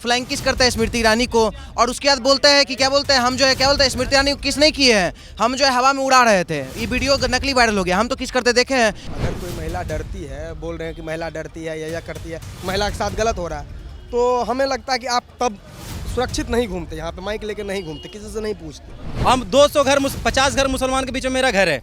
Flying kiss करता है स्मृति ईरानी को, और उसके बाद बोलते हैं कि क्या बोलते हैं, हम जो है क्या बोलते हैं स्मृति ईरानी को किस नहीं किए हैं, हम जो है हवा में उड़ा रहे थे। ये वीडियो नकली वायरल हो गया, हम तो किस करते देखे हैं। अगर कोई महिला डरती है, बोल रहे हैं कि महिला डरती है या करती है, महिला के साथ गलत हो रहा है, तो हमें लगता है कि आप तब सुरक्षित नहीं घूमते, यहाँ पे माइक लेकर नहीं घूमते, किसी से नहीं पूछते। हम 200 घर 50 घर मुसलमान के बीच में मेरा घर है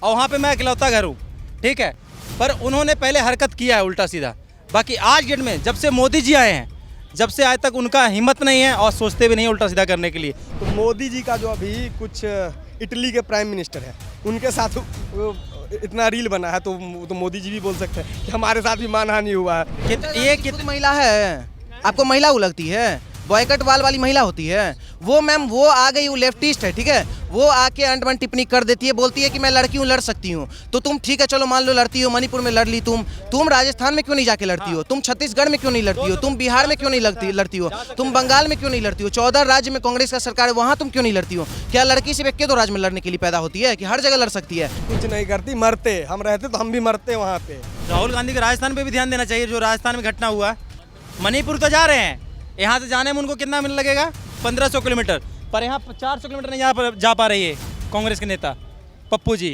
और वहाँ पे मैं इकलौता घर हूँ, ठीक है। पर उन्होंने पहले हरकत किया है उल्टा सीधा। बाकी आज डेट में जब से मोदी जी आए हैं, जब से आज तक उनका हिम्मत नहीं है और सोचते भी नहीं उल्टा सीधा करने के लिए। तो मोदी जी का जो अभी कुछ इटली के प्राइम मिनिस्टर है, उनके साथ इतना रील बना है, तो मोदी जी भी बोल सकते हैं कि हमारे साथ भी मानहानि हुआ है। ये कितनी महिला है, आपको महिला वो लगती है, बॉयकट वाली महिला होती है वो। मैम वो आ गई, वो लेफ्टिस्ट है, ठीक है, वो आके अंडमन टिप्पणी कर देती है, बोलती है कि मैं लड़की हूँ, लड़ सकती हूँ। तो तुम ठीक है, चलो मान लो लड़ती हो, मणिपुर में लड़ ली तुम राजस्थान में क्यों नहीं जाके लड़ती हो, तुम छत्तीसगढ़ में क्यों नहीं लड़ती हो, तुम बिहार में क्यों नहीं लड़ती हो, तुम बंगाल में क्यों नहीं लड़ती हो, 14 राज्य में कांग्रेस का सरकार है, वहाँ तुम क्यों नहीं लड़ती हो। क्या लड़की सिर्फ एक दो राज्य में लड़ने के लिए पैदा होती है कि हर जगह लड़ सकती है? कुछ नहीं करती, मरते हम रहते तो हम भी मरते वहाँ पे। राहुल गांधी के राजस्थान पे भी ध्यान देना चाहिए, जो राजस्थान में घटना हुआ। मणिपुर तो जा रहे हैं, यहाँ से जाने में उनको कितना मिनट लगेगा, 1500 किलोमीटर, पर यहाँ 400 किलोमीटर नहीं जा पा रही है कांग्रेस के नेता पप्पू जी।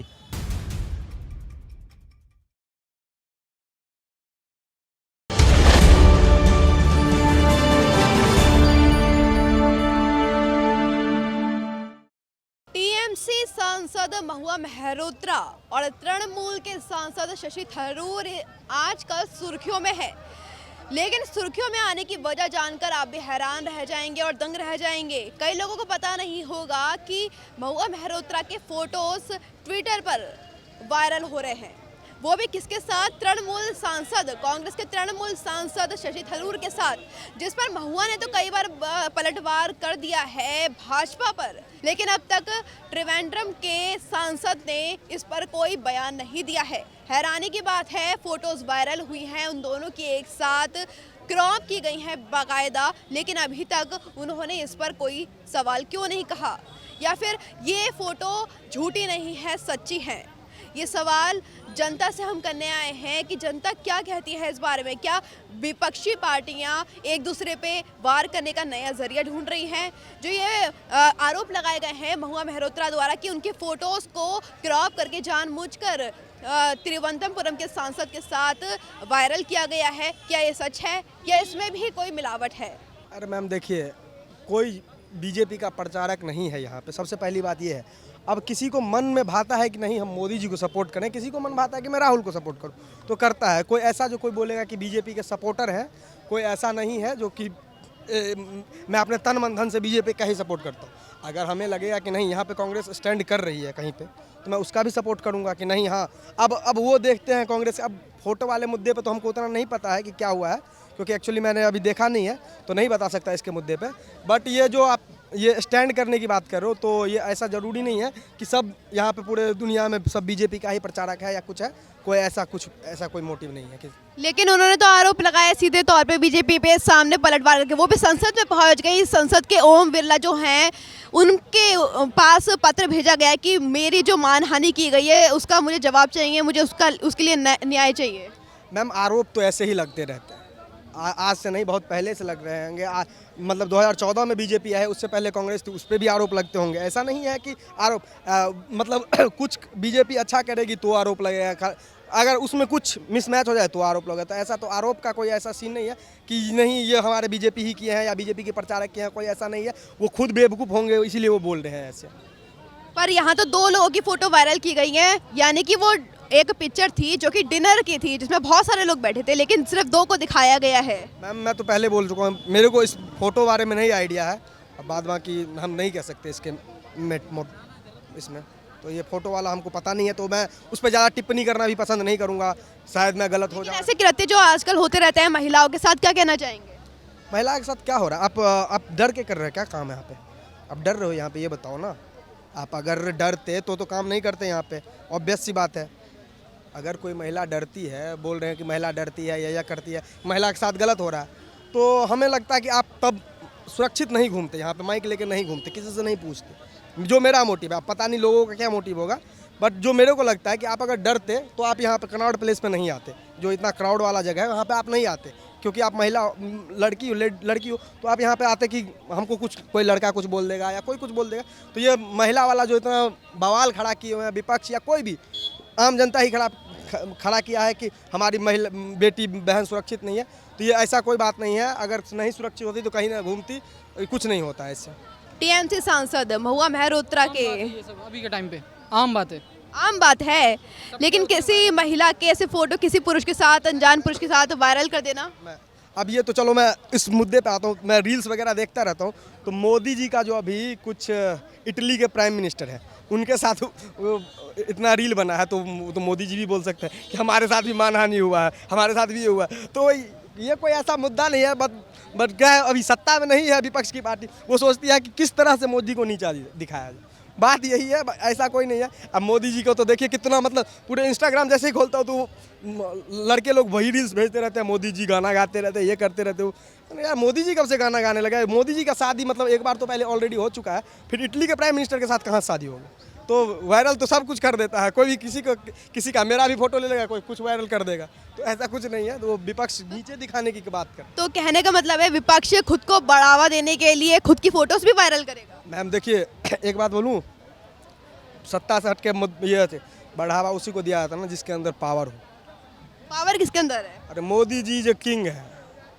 टीएमसी सांसद महुआ मेहरोत्रा और तृणमूल के सांसद शशि थरूर आजकल सुर्खियों में है। लेकिन सुर्खियों में आने की वजह जानकर आप भी हैरान रह जाएंगे और दंग रह जाएंगे। कई लोगों को पता नहीं होगा कि महुआ मेहरोत्रा के फोटोज ट्विटर पर वायरल हो रहे हैं, वो भी किसके साथ, तृणमूल सांसद, कांग्रेस के तृणमूल सांसद शशि थरूर के साथ, जिस पर महुआ ने तो कई बार पलटवार कर दिया है भाजपा पर। लेकिन अब तक त्रिवेंद्रम के सांसद ने इस पर कोई बयान नहीं दिया है। हैरानी की बात है, फोटोज वायरल हुई हैं उन दोनों की एक साथ, क्रॉप की गई हैं बाकायदा, लेकिन अभी तक उन्होंने इस पर कोई सवाल क्यों नहीं कहा, या फिर ये फोटो झूठी नहीं है सच्ची है। ये सवाल जनता से हम करने आए हैं कि जनता क्या कहती है इस बारे में। क्या विपक्षी पार्टियां एक दूसरे पे वार करने का नया जरिया ढूंढ रही हैं? जो ये आरोप लगाए गए हैं महुआ मेहरोत्रा द्वारा कि उनके फोटोज को क्रॉप करके जानबूझकर तिरुवनंतपुरम के सांसद के साथ वायरल किया गया है, क्या ये सच है या इसमें भी कोई मिलावट है? अरे मैम देखिए, कोई बीजेपी का प्रचारक नहीं है यहाँ पे, सबसे पहली बात ये है। अब किसी को मन में भाता है कि नहीं हम मोदी जी को सपोर्ट करें, किसी को मन भाता है कि मैं राहुल को सपोर्ट करूं, तो करता है। कोई ऐसा जो कोई बोलेगा कि बीजेपी के सपोर्टर हैं, कोई ऐसा नहीं है जो कि मैं अपने तन मन धन से बीजेपी का ही सपोर्ट करता हूं। अगर हमें लगेगा कि नहीं यहाँ पे कांग्रेस स्टैंड कर रही है कहीं पे, तो मैं उसका भी सपोर्ट करूँगा कि नहीं। हाँ, अब वो देखते हैं कांग्रेस। अब फोटो वाले मुद्दे पर तो हमको उतना नहीं पता है कि क्या हुआ है, क्योंकि एक्चुअली मैंने अभी देखा नहीं है, तो नहीं बता सकता इसके मुद्दे पे। बट ये जो आप ये स्टैंड करने की बात कर रहे हो, तो ये ऐसा ज़रूरी नहीं है कि सब यहाँ पे पूरे दुनिया में सब बीजेपी का ही प्रचारक है या कुछ है। कोई ऐसा कोई मोटिव नहीं है कि। लेकिन उन्होंने तो आरोप लगाया सीधे तौर पे बीजेपी पे, सामने पलटवार करके, वो भी संसद में पहुंच गई। संसद के ओम बिरला जो हैं, उनके पास पत्र भेजा गया कि मेरी जो मानहानि की गई है उसका मुझे जवाब चाहिए, मुझे उसके लिए न्याय चाहिए। मैम आरोप तो ऐसे ही लगते रहते हैं, आज से नहीं, बहुत पहले से लग रहे होंगे। मतलब 2014 में बीजेपी है, उससे पहले कांग्रेस थी, उस पर भी आरोप लगते होंगे। ऐसा नहीं है कि आरोप मतलब कुछ बीजेपी अच्छा करेगी तो आरोप लगेगा, अगर उसमें कुछ मिसमैच हो जाए तो आरोप लगेगा। तो ऐसा तो आरोप का कोई ऐसा सीन नहीं है कि नहीं ये हमारे बीजेपी ही किए हैं या बीजेपी के प्रचारक किए हैं, कोई ऐसा नहीं है। वो खुद बेवकूफ़ होंगे, इसीलिए वो बोल रहे हैं ऐसे। पर यहाँ तो 2 लोगों की फोटो वायरल की गई है, यानी कि वो एक पिक्चर थी जो कि डिनर की थी, जिसमें बहुत सारे लोग बैठे थे, लेकिन सिर्फ 2 को दिखाया गया है। मैम मैं तो पहले बोल चुका हूँ, मेरे को इस फोटो बारे में नहीं आइडिया है। अब बाद बाकी हम नहीं कह सकते इसके इसमें, तो ये फोटो वाला हमको पता नहीं है, तो मैं उस पर ज़्यादा टिप्पणी करना भी पसंद नहीं करूँगा, शायद मैं गलत हो जाऊँ। ऐसे कृत्य जो आजकल होते रहते हैं महिलाओं के साथ, क्या कहना चाहेंगे? महिला के साथ क्या हो रहा है? आप डर के कर रहे हैं, क्या काम है यहाँ पे? आप डर रहे हो यहाँ पे, ये बताओ ना। आप अगर डरते तो काम नहीं करते यहाँ पे, ऑब्वियस सी बात है। अगर कोई महिला डरती है, बोल रहे हैं कि महिला डरती है या करती है, महिला के साथ गलत हो रहा है, तो हमें लगता है कि आप तब सुरक्षित नहीं घूमते, यहाँ पे माइक लेकर नहीं घूमते, किसी से नहीं पूछते। जो मेरा मोटिव है, अब पता नहीं लोगों का क्या मोटिव होगा, बट जो मेरे को लगता है कि आप अगर डरते तो आप यहाँ पे कनॉट प्लेस पे नहीं आते, जो इतना क्राउड वाला जगह है वहाँ पे आप नहीं आते, क्योंकि आप महिला लड़की हो तो आप यहाँ पे आते कि हमको कुछ कोई लड़का कुछ बोल देगा या कोई कुछ बोल देगा। तो ये महिला वाला जो इतना बवाल खड़ा किए हुए हैं विपक्ष या कोई भी आम जनता ही खड़ा किया है कि हमारी महिला बेटी बहन सुरक्षित नहीं है। तो ये ऐसा कोई बात नहीं है, अगर नहीं सुरक्षित होती तो कहीं ना घूमती, कुछ नहीं होता है इससे। टीएमसी सांसद महुआ मेहरोत्रा के ये सब अभी के टाइम पे आम बात है। आम बात है, लेकिन किसी महिला के ऐसे फोटो किसी पुरुष के साथ, अनजान पुरुष के साथ वायरल कर देना। अब ये तो चलो मैं इस मुद्दे पे आता हूँ, मैं रील्स वगैरह देखता रहता हूँ। तो मोदी जी का जो अभी कुछ इटली के प्राइम मिनिस्टर है उनके साथ इतना रील बना है, तो मोदी जी भी बोल सकते हैं कि हमारे साथ भी मानहानि हुआ है, हमारे साथ भी ये हुआ है। तो ये कोई ऐसा मुद्दा नहीं है। बट क्या है, अभी सत्ता में नहीं है विपक्ष की पार्टी, वो सोचती है कि किस तरह से मोदी को नीचा दिखाया जाए। बात यही है, ऐसा कोई नहीं है। अब मोदी जी को तो देखिए कितना, मतलब पूरे इंस्टाग्राम जैसे ही खोलता हो तो लड़के लोग वही रील्स भेजते रहते हैं, मोदी जी गाना गाते रहते हैं, ये करते रहते हो। यार मोदी जी कब से गाना गाने लगा है? मोदी जी का शादी मतलब एक बार तो पहले ऑलरेडी हो चुका है, फिर इटली के प्राइम मिनिस्टर के साथ कहाँ शादी होगी? तो वायरल तो सब कुछ कर देता है, कोई भी किसी का मेरा भी फोटो ले लेगा, कोई कुछ वायरल कर देगा। तो ऐसा कुछ नहीं है, तो वो विपक्ष नीचे दिखाने की बात कर। तो कहने का मतलब है विपक्ष खुद को बढ़ावा देने के लिए खुद की फोटोज भी वायरल करेगा। मैम देखिए एक बात बोलूँ, सत्ता से हट के ये बढ़ावा उसी को दिया जाता है ना जिसके अंदर पावर हो। पावर किसके अंदर है? अरे मोदी जी जो किंग है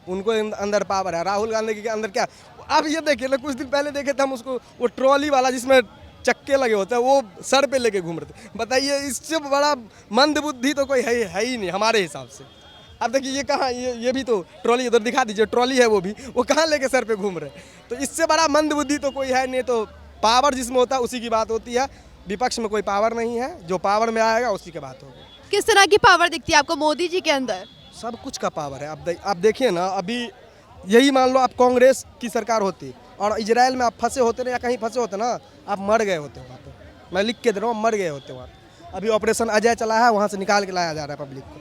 उनको अंदर पावर है। राहुल गांधी के अंदर क्या? अब ये देखिए ना, कुछ दिन पहले देखे थे हम उसको, वो ट्रॉली वाला जिसमें चक्के लगे होते हैं वो सर पे लेके घूम रहे थे। बताइए इससे बड़ा मंद बुद्धि तो कोई है ही नहीं हमारे हिसाब से। अब देखिए ये कहाँ, ये भी तो ट्रॉली उधर दिखा दीजिए, ट्रॉली है वो कहाँ लेके सर पे घूम रहे। तो इससे बड़ा मंद बुद्धि तो कोई है नहीं। तो पावर जिसमें होता है उसी की बात होती है। विपक्ष में कोई पावर नहीं है, जो पावर में आएगा उसी की बात होगी। किस तरह की पावर दिखती है आपको मोदी जी के अंदर? सब कुछ का पावर है। अब देखिए ना, अभी यही मान लो आप कांग्रेस की सरकार होती और इजराइल में आप फंसे होते ना या कहीं फंसे होते ना, आप मर गए होते वहाँ पे। मैं लिख के दे रहा हूँ, मर गए होते वहाँ पे। अभी ऑपरेशन अजय चला है, वहाँ से निकाल के लाया जा रहा है पब्लिक को।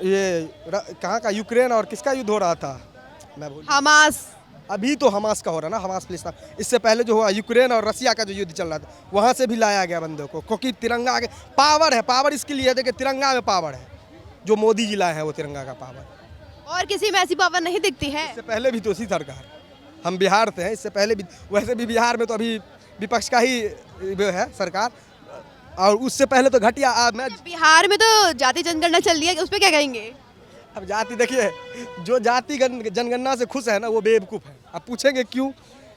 ये कहाँ का, यूक्रेन और किसका युद्ध हो रहा था मैं भूल। हमास। अभी तो हमास का हो रहा है ना, हमास फिलिस्तीन। इससे पहले जो हुआ यूक्रेन और रसिया का जो युद्ध चल रहा था, वहाँ से भी लाया गया बंदों को, क्योंकि तिरंगा आगे पावर है। पावर इसके लिए है, देखिए तिरंगा में पावर है, जो मोदी जी लाए हैं वो तिरंगा का पावर। और किसी में ऐसी पावर नहीं दिखती है? इससे पहले भी तो उसी सरकार, हम बिहार से हैं, इससे पहले भी वैसे भी बिहार में तो अभी विपक्ष का ही है सरकार, और उससे पहले तो घटिया। मैं बिहार में तो जाति जनगणना चल रही है, उस पर क्या कहेंगे? अब जाति देखिए, जो जाति जनगणना से खुश है ना वो बेवकूफ़ है। अब पूछेंगे क्यों?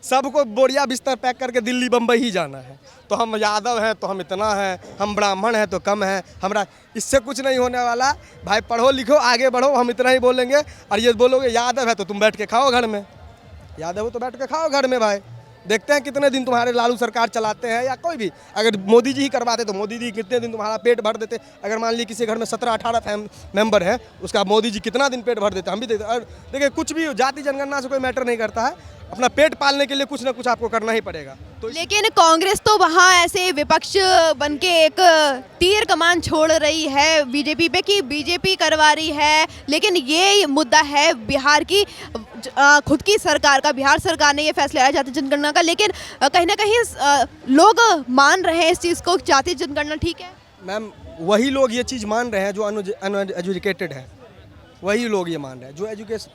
सबको बोरिया बिस्तर पैक करके दिल्ली बम्बई ही जाना है। तो हम यादव हैं तो हम इतना हैं, हम ब्राह्मण हैं तो कम हैं, हमरा इससे कुछ नहीं होने वाला। भाई पढ़ो लिखो आगे बढ़ो, हम इतना ही बोलेंगे। और ये बोलोगे यादव है तो तुम बैठ के खाओ घर में, यादव हो तो बैठ के खाओ घर में। भाई देखते हैं कितने दिन तुम्हारे लालू सरकार चलाते हैं, या कोई भी अगर मोदी जी ही करवाते तो मोदी जी कितने दिन तुम्हारा पेट भर देते। अगर मान ली किसी घर में 17-18 मेंबर हैं, उसका मोदी जी कितना दिन पेट भर देते, हम भी देते। और देखिए कुछ भी जाति जनगणना से कोई मैटर नहीं करता है, अपना पेट पालने के लिए कुछ ना कुछ आपको करना ही पड़ेगा। तो लेकिन कांग्रेस तो वहाँ ऐसे विपक्ष बन के एक तीर कमान छोड़ रही है बीजेपी पे कि बीजेपी करवा रही है, लेकिन ये मुद्दा है बिहार की खुद की सरकार का। बिहार सरकार ने ये फैसला लिया जाति जनगणना का, लेकिन कहीं ना कहीं लोग मान रहे हैं इस चीज़ को, जाति जनगणना ठीक है। मैम वही लोग ये चीज़ मान रहे हैं जो अनएजुकेटेड है, वही लोग ये मान रहे हैं। जो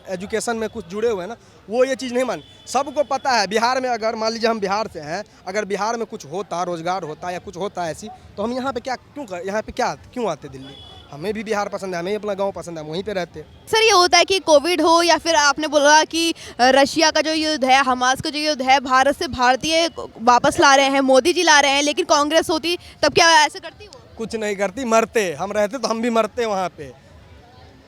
एजुकेशन में कुछ जुड़े हुए हैं ना, वो ये चीज़ नहीं मान। सबको पता है बिहार में, अगर मान लीजिए हम बिहार से हैं, अगर बिहार में कुछ होता, रोजगार होता या कुछ होता ऐसी, तो हम यहाँ पे क्यों आते दिल्ली? हमें भी बिहार पसंद है, हमें अपना गांव पसंद है, वहीं पे रहते हैं। सर ये होता है कि कोविड हो या फिर आपने बोला कि रशिया का जो युद्ध है, हमास का जो युद्ध है, भारत से भारतीय वापस ला रहे हैं, मोदी जी ला रहे हैं, लेकिन कांग्रेस होती तब क्या ऐसे करती वो? कुछ नहीं करती, मरते। हम रहते तो हम भी मरते वहाँ पे,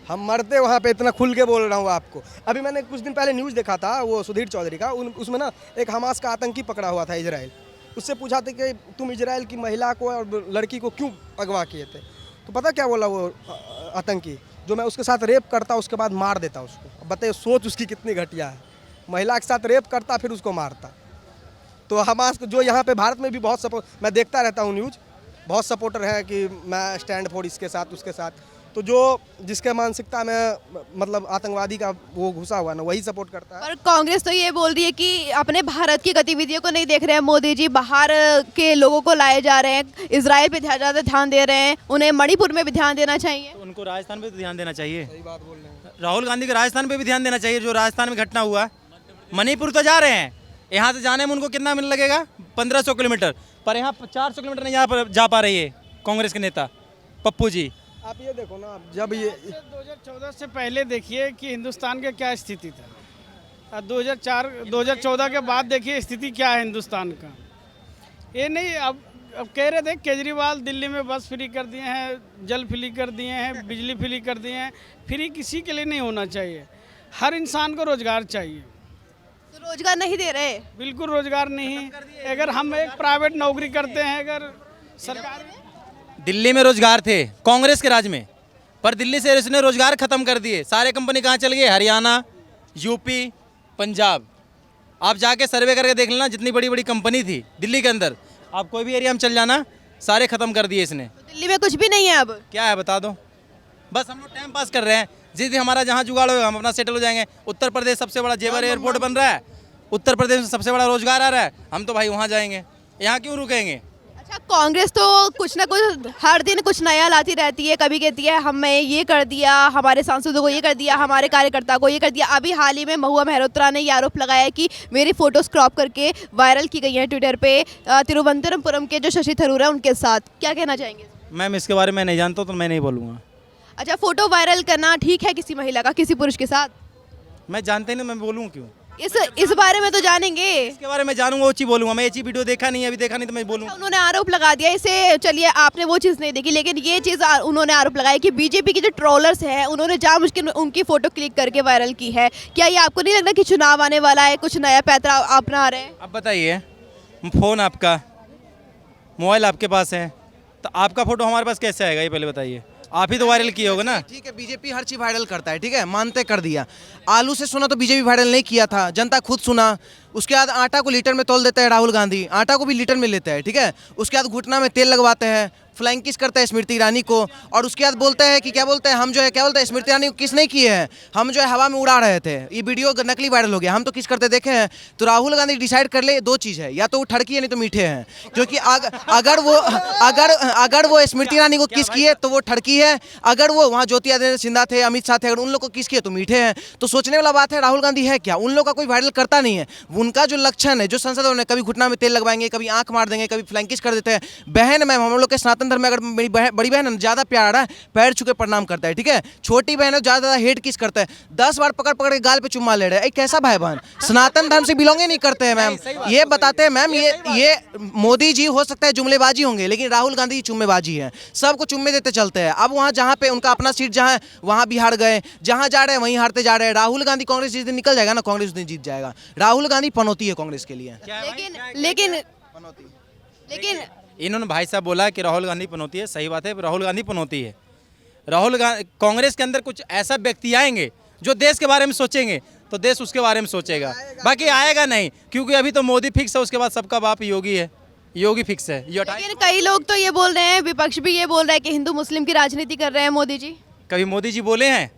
हम मरते वहाँ पे। इतना खुल के बोल रहा हूँ आपको। अभी मैंने कुछ दिन पहले न्यूज़ देखा था, वो सुधीर चौधरी का, उसमें ना एक हमास का आतंकी पकड़ा हुआ था इजराइल। उससे पूछा था कि तुम इजराइल की महिला को और लड़की को क्यों अगवा किए थे? तो पता क्या बोला वो आतंकी, जो मैं उसके साथ रेप करता उसके बाद मार देता उसको। बताइए सोच उसकी कितनी घटिया है, महिला के साथ रेप करता फिर उसको मारता। तो हमास जो यहाँ पे भारत में भी बहुत सपोर्ट, मैं देखता रहता हूँ न्यूज़, बहुत सपोर्टर हैं कि मैं स्टैंड फॉर इसके साथ उसके साथ। तो जो जिसके मानसिकता में मतलब आतंकवादी का वो घुसा हुआ ना, वही सपोर्ट करता है। पर कांग्रेस तो ये बोल रही है कि अपने भारत की गतिविधियों को नहीं देख रहे हैं मोदी जी, बाहर के लोगों को लाए जा रहे हैं, इजराइल पे ज़्यादा ध्यान दे रहे हैं, उन्हें मणिपुर में भी ध्यान देना चाहिए। तो उनको राजस्थान पे तो ध्यान देना चाहिए। सही बात बोल रहे हैं। राहुल गांधी को राजस्थान पे भी ध्यान देना चाहिए, जो राजस्थान में घटना हुआ। मणिपुर तो जा रहे हैं, यहाँ से जाने में उनको कितना मिनट लगेगा, 1500 किलोमीटर, पर यहाँ 400 किलोमीटर नहीं जा पा रही है कांग्रेस के नेता पप्पू जी। आप ये देखो ना, जब ये 2014 से पहले देखिए कि हिंदुस्तान का क्या स्थिति था, 2014 के बाद देखिए स्थिति क्या है हिंदुस्तान का। ये नहीं, अब कह रहे थे केजरीवाल दिल्ली में बस फ्री कर दिए हैं, जल फ्री कर दिए हैं, बिजली फ्री कर दिए हैं। फ्री किसी के लिए नहीं होना चाहिए, हर इंसान को रोजगार चाहिए। तो रोजगार नहीं दे रहे। बिल्कुल रोजगार नहीं। अगर हम एक प्राइवेट नौकरी करते हैं, अगर सरकार दिल्ली में रोजगार थे कांग्रेस के राज में, पर दिल्ली से इसने रोजगार खत्म कर दिए। सारे कंपनी कहाँ चल गए, हरियाणा, यूपी, पंजाब। आप जाके सर्वे करके देख लेना, जितनी बड़ी बड़ी कंपनी थी दिल्ली के अंदर, आप कोई भी एरिया में चल जाना, सारे खत्म कर दिए इसने। तो दिल्ली में कुछ भी नहीं है अब। क्या है बता दो, बस हम लोग टाइम पास कर रहे हैं। जिस दिन हमारा जहाँ जुगाड़ होगा हम अपना सेटल हो जाएंगे। उत्तर प्रदेश सबसे बड़ा जेवर एयरपोर्ट बन रहा है, उत्तर प्रदेश में सबसे बड़ा रोजगार आ रहा है, हम तो भाई वहाँ जाएंगे, यहाँ क्यों रुकेंगे। अच्छा, कांग्रेस तो कुछ ना कुछ हर दिन कुछ नया लाती रहती है। कभी कहती है हमने ये कर दिया, हमारे सांसदों को ये कर दिया, हमारे कार्यकर्ता को ये कर दिया। अभी हाल ही में महुआ मेहरोत्रा ने ये आरोप लगाया कि मेरी फोटोज क्रॉप करके वायरल की गई हैं ट्विटर पे तिरुवनंतपुरम के जो शशि थरूर है उनके साथ। क्या कहना चाहेंगे? मैम इसके बारे में नहीं जानता तो मैं नहीं बोलूँगा। अच्छा, फोटो वायरल करना ठीक है किसी महिला का किसी पुरुष के साथ? मैं जानते नहीं, मैं बोलूँ क्यों? इस बारे में तो जानेंगे। इसके बारे में जानूंगा वो चीज़ बोलूँगा। मैं ये चीज़ वीडियो देखा नहीं है, अभी देखा नहीं तो मैं बोलूँ। उन्होंने आरोप लगा दिया इसे, चलिए आपने वो चीज़ नहीं देखी, लेकिन ये चीज़ उन्होंने आरोप लगाया कि बीजेपी के जो ट्रोलर्स हैं उन्होंने जानबूझकर उनकी फोटो क्लिक करके वायरल की है। क्या ये आपको नहीं लगता कि चुनाव आने वाला है, कुछ नया पैतरा अपना रहे हैं? अब बताइए, फ़ोन आपका, मोबाइल आपके पास है, तो आपका फ़ोटो हमारे पास कैसे आएगा, ये पहले बताइए। आप ही तो वायरल किए होगा ना। ठीक है, बीजेपी हर चीज वायरल करता है, ठीक है, मानते कर दिया। आलू से सुना तो बीजेपी वायरल नहीं किया था, जनता खुद सुना। उसके बाद आटा को लीटर में तोल देते हैं राहुल गांधी, आटा को भी लीटर में लेते हैं, ठीक है। उसके बाद घुटना में तेल लगवाते हैं, फ्लाइंग किस करते हैं स्मृति ईरानी को, और उसके बाद बोलते हैं कि क्या बोलते हैं, हम जो है क्या बोलते हैं, स्मृति ईरानी को किस नहीं किए हैं, हम जो है हवा में उड़ा रहे थे। ये वीडियो नकली वायरल हो गया, हम तो किस करते देखे हैं। तो राहुल गांधी डिसाइड कर ले, दो चीज़ है, या तो वो ठड़की है नहीं तो मीठे हैं। क्योंकि अगर वो स्मृति ईरानी को किस किए तो वो ठड़की है, अगर वो वहाँ ज्योतिरादित्य सिंधिया थे, अमित शाह थे, अगर उन लोग को किस किए तो मीठे हैं। तो सोचने वाला बात है, राहुल गांधी है क्या, उन लोग का कोई वायरल करता नहीं है। उनका जो लक्षण है, जो संसद में कभी घुटना में तेल लगवाएंगे, कभी आंख मार देंगे, कभी फ्लाइंग किस कर देते हैं। बहन मैम, हम लोग के सनातन धर्म में अगर मेरी बड़ी बहन है ज़्यादा प्यार आ रहा है, पैर छू के प्रणाम करता है, ठीक है। छोटी बहन है ज़्यादा हेड किस करता है, 10 बार पकड़ पकड़ के गाल पे चुम्मा ले रहे हैं। कैसा भाई बहन, सनातन धर्म से बिलोंग ही नहीं करते हैं मैम। ये बताते हैं मैम, ये मोदी जी हो सकता है जुमलेबाजी होंगे, लेकिन राहुल गांधी चुम्मेबाजी है, सबको चुम्मे देते चलते हैं। अब वहाँ जहाँ पे उनका अपना सीट जहाँ है वहाँ बिहार गए, जहाँ जा रहे हैं वहीं हारते जा रहे हैं। राहुल गांधी कांग्रेस जिस दिन निकल जाएगा ना, कांग्रेस उस दिन जीत जाएगा। राहुल गांधी पनौती है कांग्रेस के लिए। लेकिन इन्होंने भाई साहब बोला कि राहुल गांधी पनौती है, सही बात है, राहुल गांधी पनौती है। राहुल गांधी, कांग्रेस के अंदर कुछ ऐसा व्यक्ति आएंगे जो देश के बारे में सोचेंगे तो देश उसके बारे में सोचेगा, बाकी आएगा नहीं। क्योंकि अभी तो मोदी फिक्स है, उसके बाद सबका बाप योगी है, योगी फिक्स है। लेकिन कई लोग तो ये बोल रहे हैं, विपक्ष भी ये बोल रहा है कि हिंदू मुस्लिम की राजनीति कर रहे हैं मोदी जी। कभी मोदी जी बोले हैं?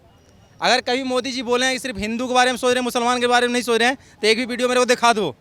अगर कभी मोदी जी बोले हैं कि सिर्फ हिंदू के बारे में सोच रहे हैं, मुसलमान के बारे में नहीं सोच रहे हैं, तो एक भी वीडियो मेरे को दिखा दो,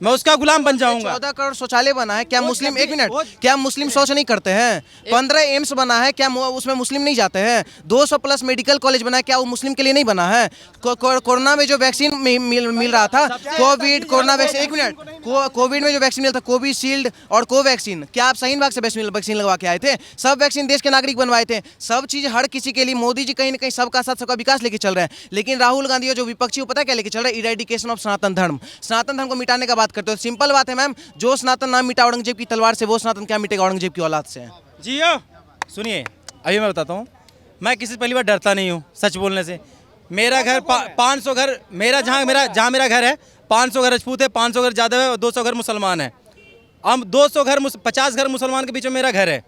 मैं उसका गुलाम बन जाऊंगा। 14 करोड़ शौचालय बना है, क्या मुस्लिम, एक मिनट, क्या मुस्लिम शौच नहीं करते हैं? 15 एम्स बना है, क्या उसमें मुस्लिम नहीं जाते हैं? 200 प्लस मेडिकल कॉलेज बना है, क्या वो मुस्लिम के लिए नहीं बना है? कोरोना में जो वैक्सीन मिल रहा था, कोरोना वैक्सीन, एक मिनट, कोविड में जो वैक्सीन मिला था, कोविशील्ड और कोवैक्सीन, क्या आप सही भाग से वैक्सीन लगवा के आए थे? सब वैक्सीन देश के नागरिक बनवाए थे, सब चीज़ हर किसी के लिए। मोदी जी कहीं ना कहीं सबका साथ सबका विकास लेके चल रहे हैं, लेकिन राहुल गांधी जो विपक्षी, पता है क्या लेके चल रहे हैं? इरेडिकेशन ऑफ सनातन धर्म, सनातन धर्म को मिटाने का बात करते हो। सिंपल बात है मैम, जो सनातन नाम मिटा औरंगजेब की तलवार से, वो सनातन क्या मिटेगा औरंगजेब की औलाद से? जियो, सुनिए, अभी मैं बताता हूँ, मैं किसी से पहली बार डरता नहीं हूँ सच बोलने से। मेरा घर 500 घर, जहाँ मेरा घर है 500 घर राजपूत है, 500 घर यादव है और 200 घर मुसलमान है। हम 200 घर 50 घर मुसलमान के बीच में मेरा घर है,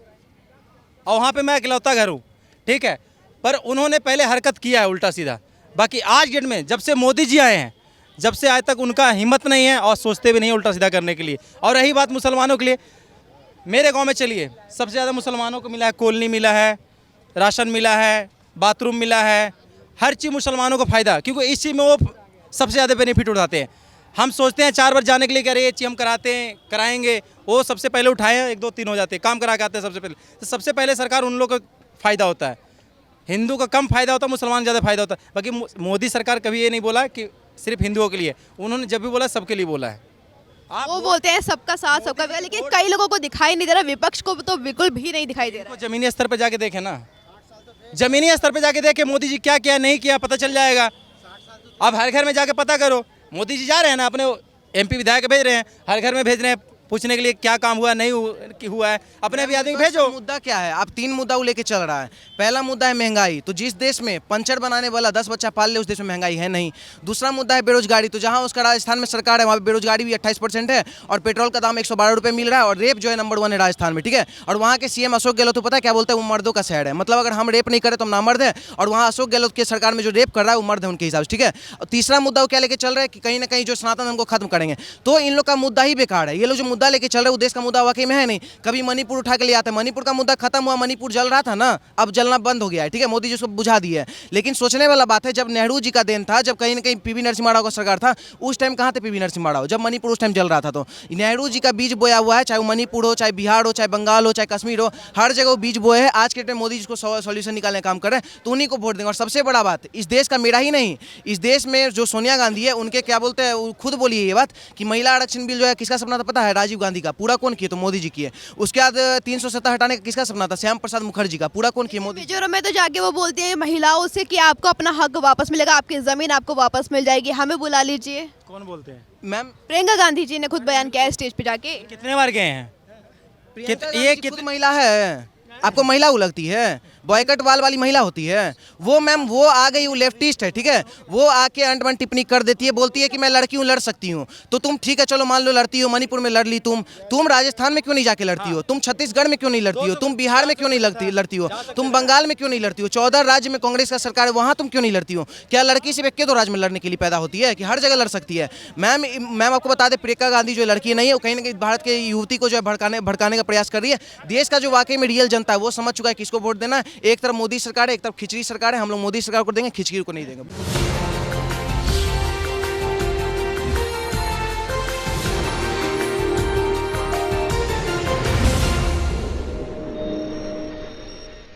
और वहाँ पे मैं इकलौता घर हूँ, ठीक है। पर उन्होंने पहले हरकत किया है उल्टा सीधा। बाकी आज डेट में जब से मोदी जी आए हैं, जब से आज तक उनका हिम्मत नहीं है और सोचते भी नहीं उल्टा सीधा करने के लिए। और रही बात मुसलमानों के लिए, मेरे गांव में चलिए, सबसे ज़्यादा मुसलमानों को मिला है, कॉलोनी मिला है, राशन मिला है, बाथरूम मिला है, हर चीज़ मुसलमानों को फ़ायदा, क्योंकि इस चीज़ में वो सबसे ज़्यादा बेनिफिट उठाते हैं। हम सोचते हैं 4 बार जाने के लिए, कह रहे ये चीज़ हम कराते हैं, कराएंगे, वो सबसे पहले उठाए 1 2 3 हो जाते हैं, काम करा के आते हैं सबसे पहले। तो सबसे पहले सरकार उन लोगों को फ़ायदा होता है। हिंदू का कम फायदा होता, मुसलमान ज़्यादा फायदा होता। बाकी मोदी सरकार कभी ये नहीं बोला कि सिर्फ हिंदुओं के लिए, उन्होंने जब भी बोला सबके लिए बोला है। वो बोलते हैं सबका साथ सबका विकास, लेकिन कई लोगों को दिखाई नहीं दे रहा, विपक्ष को तो बिल्कुल भी नहीं दिखाई दे रहा। तो जमीनी स्तर पे जाके देखे ना, जमीनी स्तर पे जाके देखे मोदी जी क्या क्या नहीं किया, पता चल जाएगा। अब हर घर में जाके पता करो, मोदी जी जा रहे हैं ना, अपने MP विधायक भेज रहे हैं, हर घर में भेज रहे हैं पूछने के लिए क्या काम हुआ नहीं हुआ है, अपने भी आदमी भेजो। मुद्दा क्या है? आप 3 मुद्दा वो लेके चल रहा है। पहला मुद्दा है महंगाई, तो जिस देश में पंचर बनाने वाला 10 बच्चा पाल ले उस देश में महंगाई है नहीं। दूसरा मुद्दा है बेरोजगारी, तो जहां उसका राजस्थान में सरकार है वहाँ पे बेरोजगारी भी 28% है और पेट्रोल का दाम 112 रुपये मिल रहा है और रेप जो है नंबर 1 है राजस्थान में, ठीक है। और वहाँ के CM अशोक गहलोत तो पता है क्या बोलते हैं, वो मर्दों का शहर है, मतलब अगर हम रेप नहीं करें तो हम नामर्द है, और वहाँ अशोक गहलोत की सरकार में जो रेप कर रहा है वो मर्द है उनके हिसाब से, ठीक है। और तीसरा मुद्दा वो क्या लेके चल रहा है कि कहीं ना कहीं जो सनातन धर्म को खत्म करेंगे, तो इन लोग का मुद्दा ही बेकार है। ये लोग जो मुद्दा लेके चल रहे हैं वो देश का मुद्दा वाकई में है नहीं। कभी मणिपुर उठा के ले आते हैं, मणिपुर का मुद्दा खत्म हुआ, मणिपुर जल रहा था ना, अब जलना बंद हो गया है, ठीक है, मोदी जी उसको बुझा दिया है। लेकिन सोचने वाला बात है, जब नेहरू जी का देन था, जब कहीं ना कहीं PV नरसिम्हा राव का सरकार था, उस टाइम कहाँ थे PV नरसिम्हा राव, जब मणिपुर उस टाइम जल रहा था। तो नेहरू जी का बीज बोया हुआ है, चाहे वो मणिपुर हो, चाहे बिहार हो, चाहे बंगाल हो, चाहे कश्मीर हो, हर जगह वो बीज बोए है। आज के टाइम मोदी जी को सॉल्यूशन निकालने का काम कर रहे हैं, तो उन्हीं को वोट देंगे। और सबसे बड़ा बात, इस देश का मेरा ही नहीं, इस देश में जो सोनिया गांधी है उनके क्या बोलते हैं, वो खुद बोली है ये बात कि महिला आरक्षण बिल जो है किसका सपना था पता है, राजीव गांधी का। पूरा कौन किया? तो मोदी जी की है। उसके बाद 370 हटाने का किसका सपना था? श्याम प्रसाद मुखर्जी का। पूरा कौन किया? मोदी। मिजोरम में तो जाके वो बोलती हैं महिलाओं से कि आपको अपना हक वापस मिलेगा, आपकी जमीन आपको वापस मिल जाएगी, हमें बुला लीजिए। कौन बोलते हैं? मैम प्रियंका गांधी जी ने खुद बयान किया है स्टेज पे जाके। कितने बार गए हैं? ये खुद महिला है, आपको महिला वो लगती है? बॉयकट वाली महिला होती है वो। मैम वो आ गई, वो लेफ्टिस्ट है, ठीक है, वो आके अंडमन टिप्पणी कर देती है, बोलती है कि मैं लड़की हूँ, लड़ सकती हूँ। तो तुम ठीक है, चलो मान लो लड़ती हो, मणिपुर में लड़ ली तुम राजस्थान में क्यों नहीं जाके लड़ती हो? तुम छत्तीसगढ़ में क्यों नहीं लड़ती हो? तुम बिहार में क्यों नहीं लड़ती हो? तुम बंगाल में क्यों नहीं लड़ती हो? 14 राज्य में कांग्रेस का सरकार है, वहाँ तुम क्यों नहीं लड़ती हो? क्या लड़की सिर्फ एक 2 राज्य में लड़ने के लिए पैदा होती है कि हर जगह लड़ सकती है? मैम आपको बता दें, प्रियंका गांधी जो लड़की नहीं है, वो कहीं ना कहीं भारत के युवती को जो है भड़काने का प्रयास कर रही है। देश का जो वाकई में रियल जनता है वो समझ चुका है किसको वोट देना है। एक तरफ मोदी सरकार है, एक तरफ खिचड़ी सरकार है। हम लोग मोदी सरकार को देंगे, खिचड़ी को नहीं देंगे।